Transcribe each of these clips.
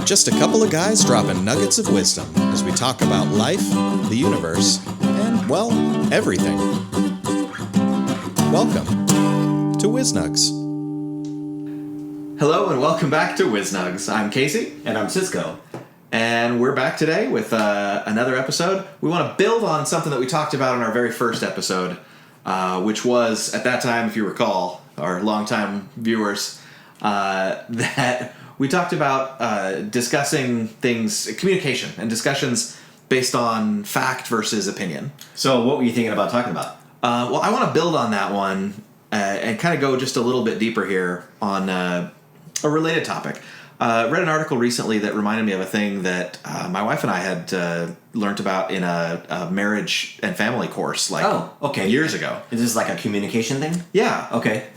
Just a couple of guys dropping nuggets of wisdom as we talk about life, the universe, and, well, everything. Welcome to WizNugs. Hello and welcome back to WizNugs. I'm Casey. And I'm Cisco. And we're back today with another episode. We want to build on something that we talked about in our very first episode, which was, at that time, if you recall, our longtime viewers, that we talked about discussing things, communication, and discussions based on fact versus opinion. So what were you thinking about talking about? Well, I want to build on that one and kind of go just a little bit deeper here on a related topic. Read an article recently that reminded me of a thing that my wife and I had learned about in a marriage and family course years ago. Is this like a communication thing? Yeah. Okay.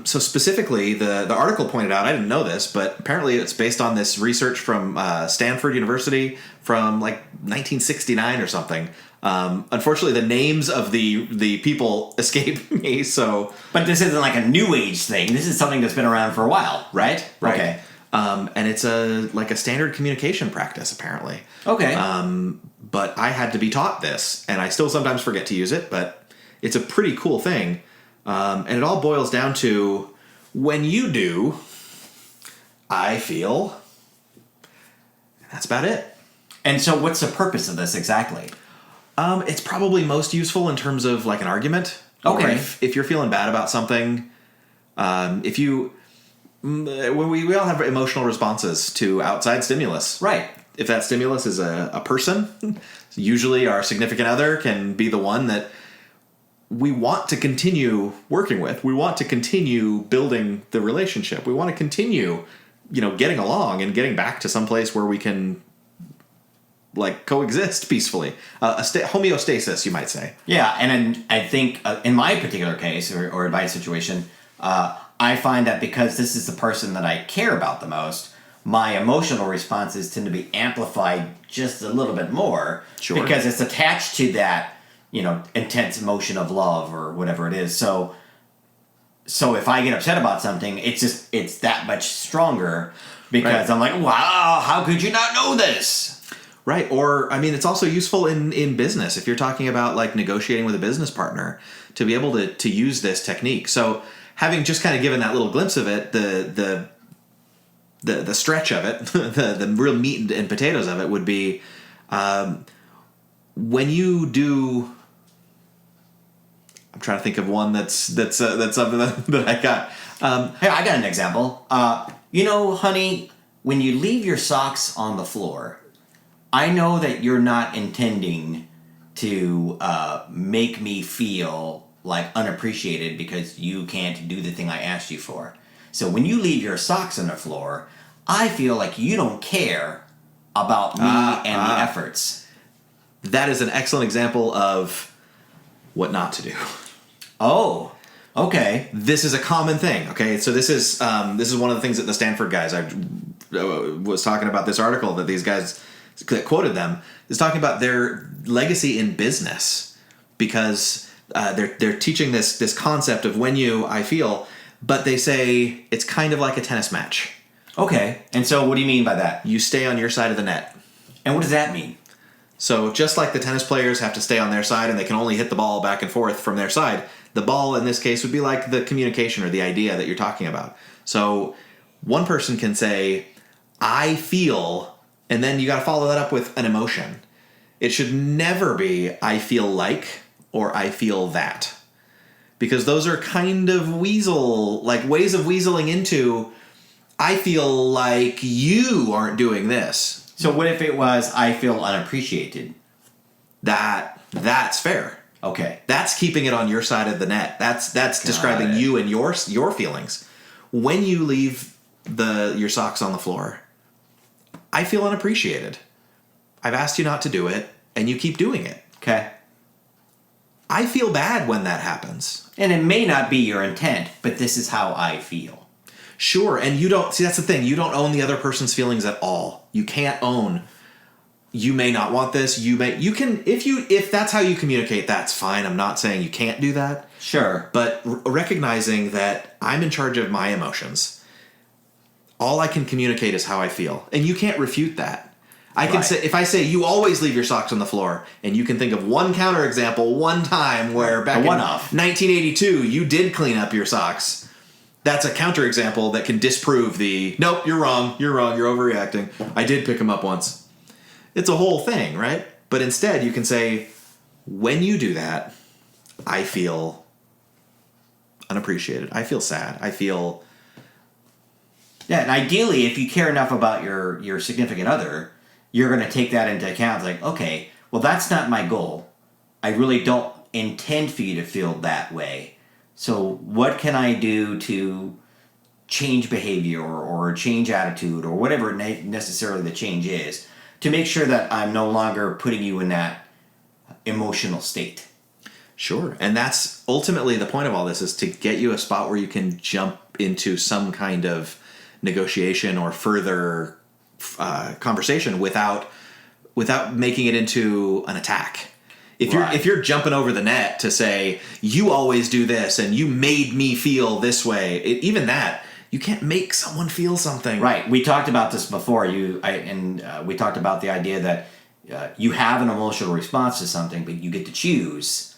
So specifically, the article pointed out, I didn't know this, but apparently it's based on this research from Stanford University from like 1969 or something. Unfortunately, the names of the people escape me. So, but this isn't like a new age thing. This is something that's been around for a while, right? Okay. And it's a standard communication practice, apparently. Okay. But I had to be taught this, and I still sometimes forget to use it, but it's a pretty cool thing. And it all boils down to, when you do, I feel, and that's about it. And so what's the purpose of this exactly? It's probably most useful in terms of like an argument. Okay. Or if you're feeling bad about something, we all have emotional responses to outside stimulus. Right. If that stimulus is a person, usually our significant other can be the one that we want to continue working with. We want to continue building the relationship. We want to continue, getting along and getting back to some place where we can coexist peacefully. Homeostasis, you might say. Yeah, and I think in my particular case or in my situation, I find that because this is the person that I care about the most, my emotional responses tend to be amplified just a little bit more. Sure. Because it's attached to that, intense emotion of love or whatever it is. So if I get upset about something, it's that much stronger because right. I'm like, wow, how could you not know this? Right. Or, it's also useful in business if you're talking about negotiating with a business partner to be able to use this technique. So having just kind of given that little glimpse of it, the stretch of it, the real meat and potatoes of it would be when you do. I'm trying to think of one that's something that I got. Hey, I got an example. Honey, when you leave your socks on the floor, I know that you're not intending to make me feel unappreciated because you can't do the thing I asked you for. So when you leave your socks on the floor, I feel like you don't care about me and the efforts. That is an excellent example of what not to do. Oh, okay. This is a common thing. Okay, so this is one of the things that the Stanford guys I was talking about. This article that these guys that quoted them is talking about their legacy in business because. They're teaching this concept of I feel, but they say it's kind of like a tennis match. Okay. And so what do you mean by that? You stay on your side of the net. And what does that mean? So just like the tennis players have to stay on their side and they can only hit the ball back and forth from their side, the ball in this case would be like the communication or the idea that you're talking about. So one person can say, I feel, and then you got to follow that up with an emotion. It should never be, I feel like, or I feel that. Because those are kind of ways of weaseling into, I feel like you aren't doing this. So what if it was, I feel unappreciated? That's fair. Okay. That's keeping it on your side of the net. That's describing you and your feelings. When you leave your socks on the floor, I feel unappreciated. I've asked you not to do it, and you keep doing it. Okay. I feel bad when that happens. And it may not be your intent, but this is how I feel. Sure, and you don't... See, that's the thing. You don't own the other person's feelings at all. You can't own... You may not want this. You can... If that's how you communicate, that's fine. I'm not saying you can't do that. Sure. But recognizing that I'm in charge of my emotions. all I can communicate is how I feel. And you can't refute that. I can Right. say, if I say you always leave your socks on the floor, and you can think of one counterexample, one time where back in one-off. 1982 you did clean up your socks, that's a counterexample that can disprove the, nope, you're wrong, you're overreacting. I did pick them up once. It's a whole thing, right? But instead you can say, when you do that, I feel unappreciated. I feel sad. I feel... Yeah, and ideally, if you care enough about your significant other, you're going to take that into account. It's like, okay, well, that's not my goal. I really don't intend for you to feel that way. So what can I do to change behavior or change attitude or whatever necessarily the change is to make sure that I'm no longer putting you in that emotional state? Sure. And that's ultimately the point of all this, is to get you a spot where you can jump into some kind of negotiation or further conversation without making it into an attack. If you're jumping over the net to say, you always do this and you made me feel this way, even that, you can't make someone feel something. Right. We talked about this before. We talked about the idea that you have an emotional response to something, but you get to choose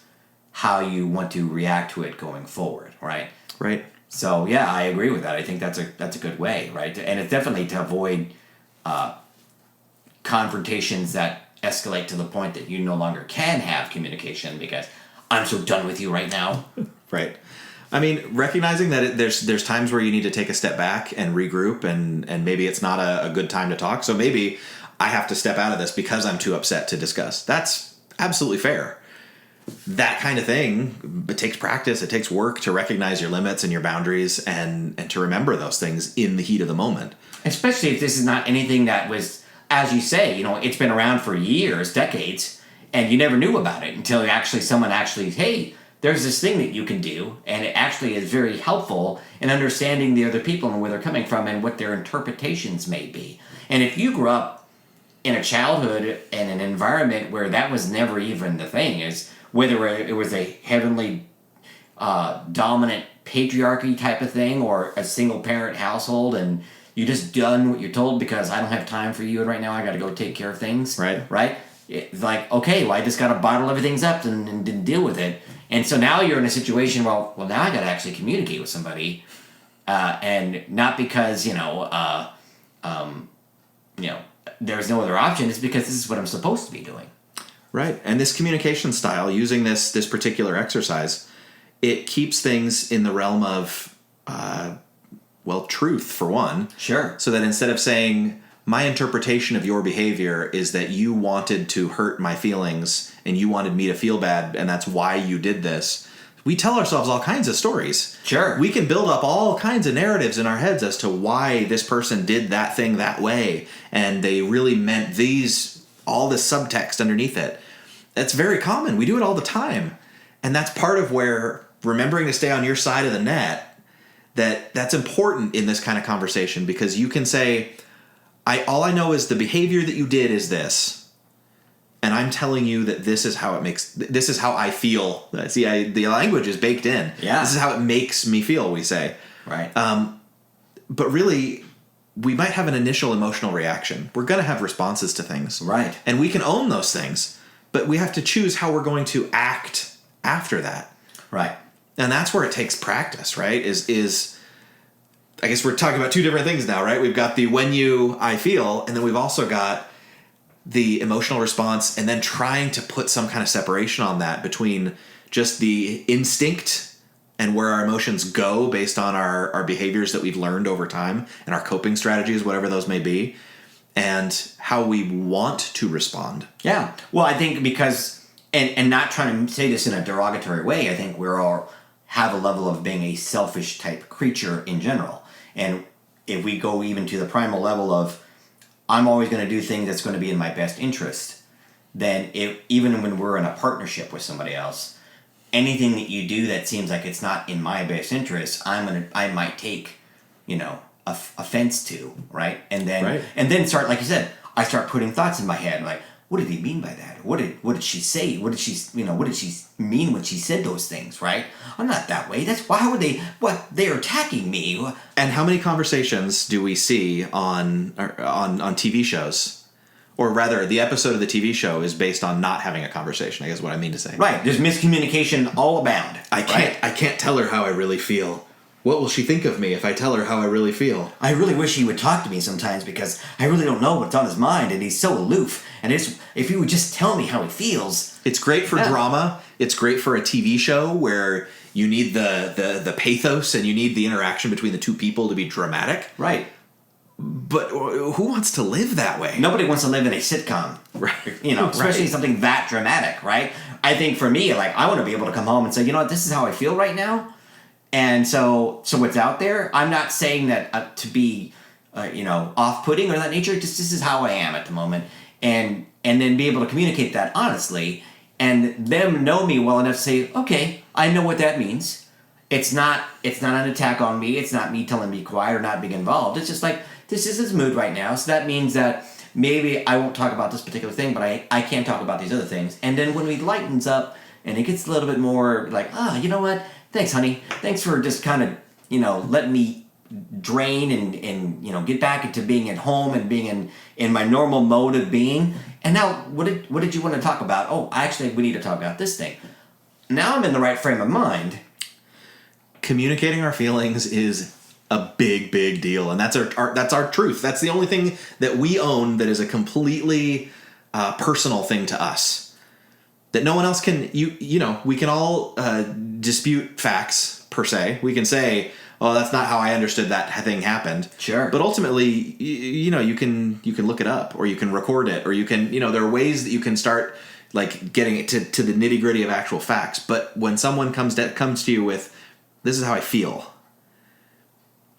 how you want to react to it going forward. Right. Right. So yeah, I agree with that. I think that's a good way, right? And it's definitely to avoid confrontations that escalate to the point that you no longer can have communication because I'm so done with you right now. Right. I mean, recognizing that there's times where you need to take a step back and regroup, and maybe it's not a good time to talk. So maybe I have to step out of this because I'm too upset to discuss. That's absolutely fair. That kind of thing, it takes practice. It takes work to recognize your limits and your boundaries and to remember those things in the heat of the moment. Especially if this is not anything that was, as you say, it's been around for years, decades, and you never knew about it until someone hey, there's this thing that you can do, and it actually is very helpful in understanding the other people and where they're coming from and what their interpretations may be. And if you grew up in a childhood and an environment where that was never even the thing, is whether it was a heavenly dominant patriarchy type of thing or a single parent household and you just done what you're told because I don't have time for you right now, I got to go take care of things. Right? It's like, okay, well, I just got to bottle everything up and deal with it. And so now you're in a situation, well, now I got to actually communicate with somebody. And not because, there's no other option. It's because this is what I'm supposed to be doing. Right. And this communication style, using this particular exercise, it keeps things in the realm of, truth, for one. Sure. So that instead of saying, my interpretation of your behavior is that you wanted to hurt my feelings and you wanted me to feel bad and that's why you did this, we tell ourselves all kinds of stories. Sure. We can build up all kinds of narratives in our heads as to why this person did that thing that way and they really meant all this subtext underneath it. That's very common. We do it all the time. And that's part of where remembering to stay on your side of the net, that's important in this kind of conversation, because you can say, all I know is the behavior that you did is this. And I'm telling you that this is how I feel. See, the language is baked in. Yeah. This is how it makes me feel, we say. Right. But really, we might have an initial emotional reaction. We're going to have responses to things. Right. And we can own those things. But we have to choose how we're going to act after that. Right. And that's where it takes practice, right? Is I guess we're talking about two different things now, right? We've got the I feel, and then we've also got the emotional response, and then trying to put some kind of separation on that between just the instinct and where our emotions go based on our behaviors that we've learned over time and our coping strategies, whatever those may be, and how we want to respond. Yeah. Well, I think because, and not trying to say this in a derogatory way, I think we're all have a level of being a selfish type creature in general. And if we go even to the primal level of, I'm always going to do things that's going to be in my best interest, then even when we're in a partnership with somebody else, anything that you do that seems like it's not in my best interest, I might take, offense to, right? And then start, like you said, I start putting thoughts in my head like, what did he mean by that? What did she say? What did she mean when she said those things, right? I'm not that way. That's why would they? What, they're attacking me? And how many conversations do we see on TV shows? Or rather, the episode of the TV show is based on not having a conversation, I guess is what I mean to say. Right. There's miscommunication all abound. I can't tell her how I really feel. What will she think of me if I tell her how I really feel? I really wish he would talk to me sometimes because I really don't know what's on his mind, and he's so aloof. And if he would just tell me how he feels. It's great for drama. It's great for a TV show where you need the pathos and you need the interaction between the two people to be dramatic. Right. But who wants to live that way? Nobody wants to live in a sitcom. Right. Especially something that dramatic, right? I think for me, like, I want to be able to come home and say, you know what, this is how I feel right now. And so what's out there, I'm not saying that to be, off-putting or that nature. Just this is how I am at the moment, and then be able to communicate that honestly, and them know me well enough to say, okay, I know what that means. It's not an attack on me. It's not me telling me quiet or not being involved. It's just like, this is his mood right now. So that means that maybe I won't talk about this particular thing, but I can talk about these other things. And then when it lightens up and it gets a little bit more like, you know what? Thanks, honey. Thanks for just kind of, letting me drain and get back into being at home and being in my normal mode of being. And now, what did you want to talk about? Oh, actually, we need to talk about this thing. Now I'm in the right frame of mind. Communicating our feelings is a big, big deal, and that's our truth. That's the only thing that we own that is a completely personal thing to us. That no one else can. We can all dispute facts per se. We can say, "Oh, that's not how I understood that thing happened." Sure. But ultimately, you can look it up, or you can record it, or you can there are ways that you can start like getting it to the nitty gritty of actual facts. But when someone comes to you with, "This is how I feel,"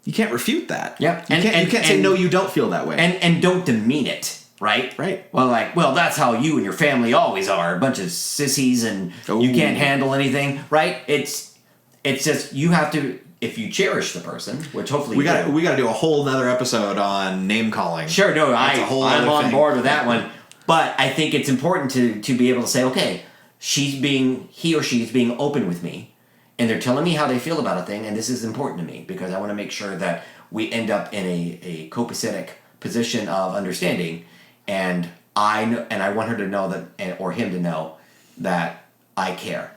you can't refute that. Yeah. You can't say no, you don't feel that way. And don't demean it. Right? Right. Well, that's how you and your family always are. A bunch of sissies and you can't handle anything. Right? It's just, you have to, if you cherish the person, which hopefully we got to do a whole nother episode on name calling. Sure, no, I'm on board with that one. But I think it's important to be able to say, okay, he or she is being open with me, and they're telling me how they feel about a thing, and this is important to me because I want to make sure that we end up in a copacetic position of understanding. And I want her to know that, or him to know that I care.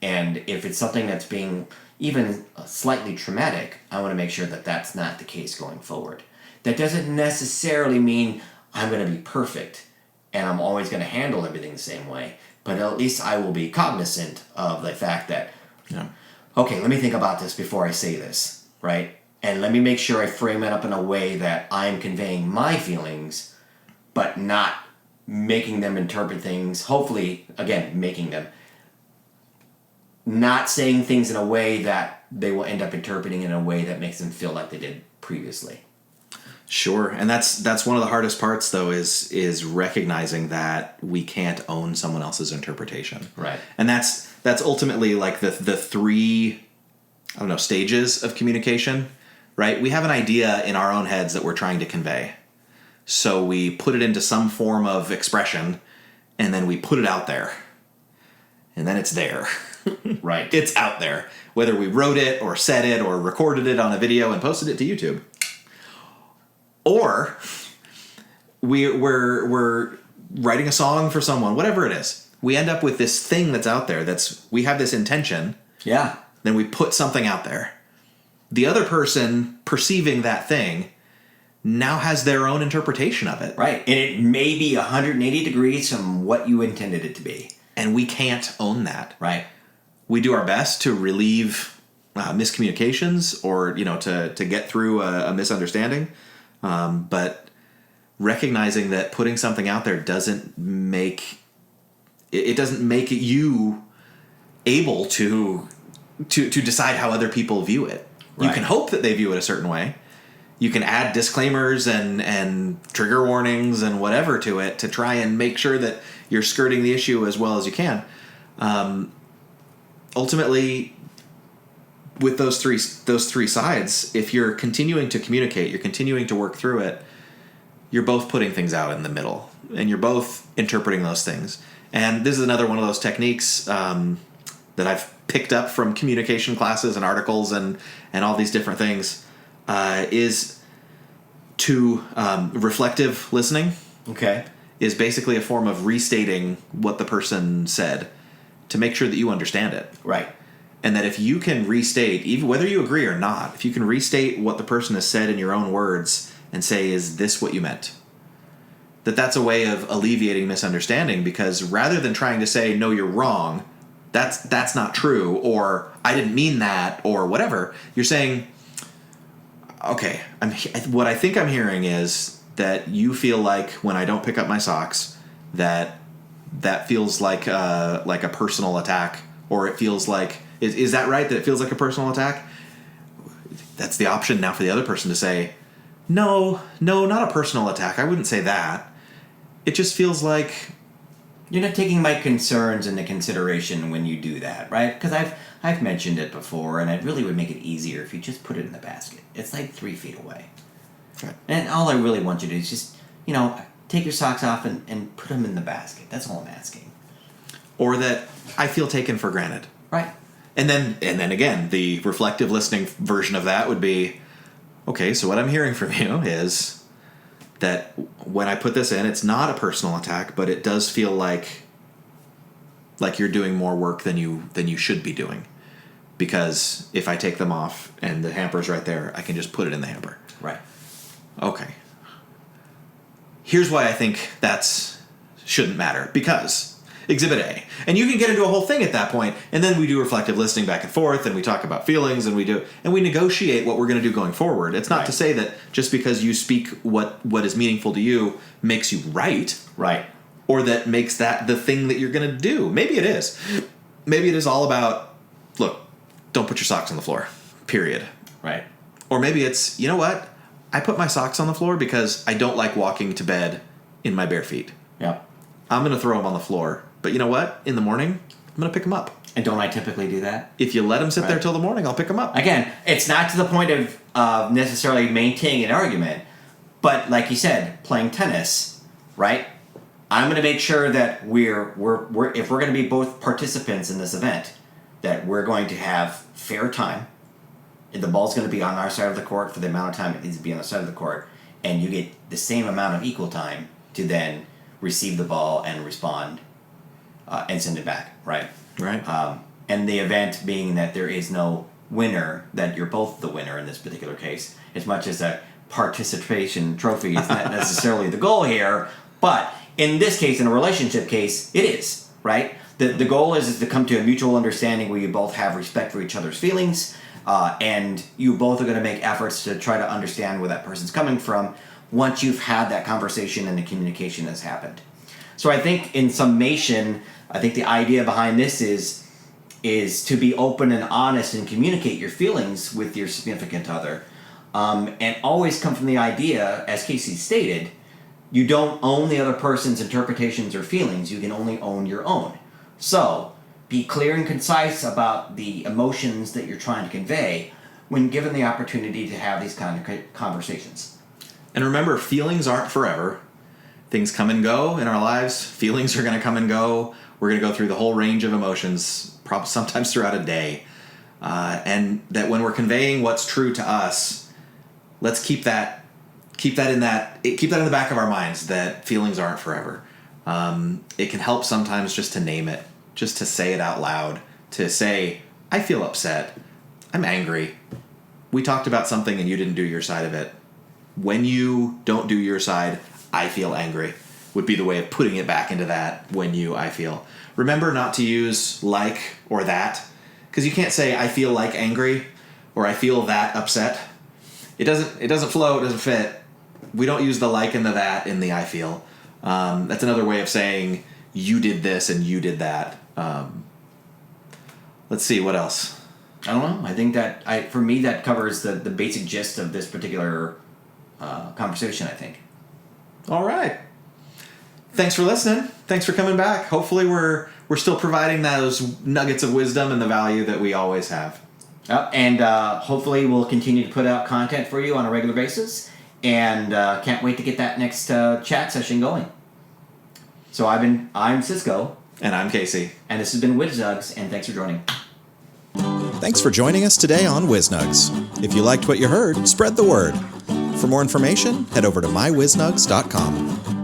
And if it's something that's being even slightly traumatic, I want to make sure that that's not the case going forward. That doesn't necessarily mean I'm going to be perfect and I'm always going to handle everything the same way. But at least I will be cognizant of the fact that, okay, let me think about this before I say this, right? And let me make sure I frame it up in a way that I'm conveying my feelings, but not making them interpret things, hopefully, again, making them, not saying things in a way that they will end up interpreting in a way that makes them feel like they did previously. Sure. And that's one of the hardest parts, though, is recognizing that we can't own someone else's interpretation. Right. And that's ultimately like the three, stages of communication, right? We have an idea in our own heads that we're trying to convey. So we put it into some form of expression, and then we put it out there. And then it's there. Right. It's out there. Whether we wrote it or said it or recorded it on a video and posted it to YouTube. Or we're writing a song for someone, whatever it is. We end up with this thing that's out there. We have this intention. Yeah. Then we put something out there. The other person perceiving that thing now has their own interpretation of it. Right. And it may be 180 degrees from what you intended it to be. And we can't own that. Right. We do our best to relieve miscommunications or, to get through a misunderstanding. But recognizing that putting something out there doesn't make you able to decide how other people view it. Right. You can hope that they view it a certain way. You can add disclaimers and trigger warnings and whatever to it to try and make sure that you're skirting the issue as well as you can. Ultimately, with those three sides, if you're continuing to communicate, you're continuing to work through it, you're both putting things out in the middle, and you're both interpreting those things. And this is another one of those techniques that I've picked up from communication classes and articles and all these different things, is to reflective listening. Okay. Is basically a form of restating what the person said to make sure that you understand it. Right. And that if you can restate, even whether you agree or not, if you can restate what the person has said in your own words and say, is this what you meant? That's a way of alleviating misunderstanding, because rather than trying to say, no, you're wrong, that's not true, or I didn't mean that, or whatever, you're saying, okay, what I think I'm hearing is that you feel like when I don't pick up my socks, that feels like a personal attack, or it feels like, is that right, that it feels like a personal attack? That's the option now for the other person to say, no, not a personal attack. I wouldn't say that. It just feels like you're not taking my concerns into consideration when you do that, right? Because I've mentioned it before, and it really would make it easier if you just put it in the basket. It's like 3 feet away. Right. And all I really want you to do is just, take your socks off and put them in the basket. That's all I'm asking. Or that I feel taken for granted. Right. And then again, the reflective listening version of that would be, okay, so what I'm hearing from you is that when I put this in, it's not a personal attack, but it does feel like you're doing more work than you should be doing. Because if I take them off and the hamper's right there, I can just put it in the hamper. Right. Okay. Here's why I think that's shouldn't matter. Because Exhibit A. And you can get into a whole thing at that point, and then we do reflective listening back and forth, and we talk about feelings, and we negotiate what we're going to do going forward. It's not to say that just because you speak what is meaningful to you makes you right. Right. Or that makes that the thing that you're going to do. Maybe it is. Maybe it is all about, look, don't put your socks on the floor. Period. Right. Or maybe it's, you know what? I put my socks on the floor because I don't like walking to bed in my bare feet. Yep. I'm going to throw them on the floor. But you know what? In the morning, I'm going to pick them up. And don't I typically do that? If you let them sit there till the morning, I'll pick them up. Again, it's not to the point of necessarily maintaining an argument, but like you said, playing tennis, right? I'm going to make sure that we're if we're going to be both participants in this event, that we're going to have fair time. The ball's going to be on our side of the court for the amount of time it needs to be on the side of the court, and you get the same amount of equal time to then receive the ball and respond and send it back, right? Right. And the event being that there is no winner, that you're both the winner in this particular case, as much as a participation trophy is not necessarily the goal here, but in this case, in a relationship case, it is, right? The goal is to come to a mutual understanding where you both have respect for each other's feelings, and you both are going to make efforts to try to understand where that person's coming from once you've had that conversation and the communication has happened. So I think in summation, I think the idea behind this is to be open and honest and communicate your feelings with your significant other, and always come from the idea, as Casey stated, you don't own the other person's interpretations or feelings, you can only own your own. So be clear and concise about the emotions that you're trying to convey when given the opportunity to have these kind of conversations. And remember, feelings aren't forever. Things come and go in our lives. Feelings are going to come and go. We're going to go through the whole range of emotions, probably sometimes throughout a day. And that when we're conveying what's true to us, let's keep that in the back of our minds, that feelings aren't forever. It can help sometimes just to name it, just to say it out loud, to say, I feel upset. I'm angry. We talked about something and you didn't do your side of it. When you don't do your side, I feel angry, would be the way of putting it back into that I feel. Remember not to use like or that, because you can't say I feel like angry or I feel that upset. It doesn't flow, it doesn't fit. We don't use the like and the that in the I feel. That's another way of saying you did this and you did that. Let's see, what else? I don't know. I think that for me that covers the basic gist of this particular conversation, I think. All right. Thanks for listening. Thanks for coming back. Hopefully we're still providing those nuggets of wisdom and the value that we always have. And hopefully we'll continue to put out content for you on a regular basis. And can't wait to get that next chat session going. So I'm Cisco. And I'm Casey. And this has been WizNugs, and thanks for joining. Thanks for joining us today on WizNugs. If you liked what you heard, spread the word. For more information, head over to mywiznugs.com.